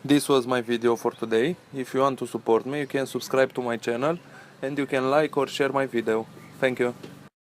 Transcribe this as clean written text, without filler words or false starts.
This was my video for today. If you want to support me, you can subscribe to my channel and you can like or share my video. Thank you.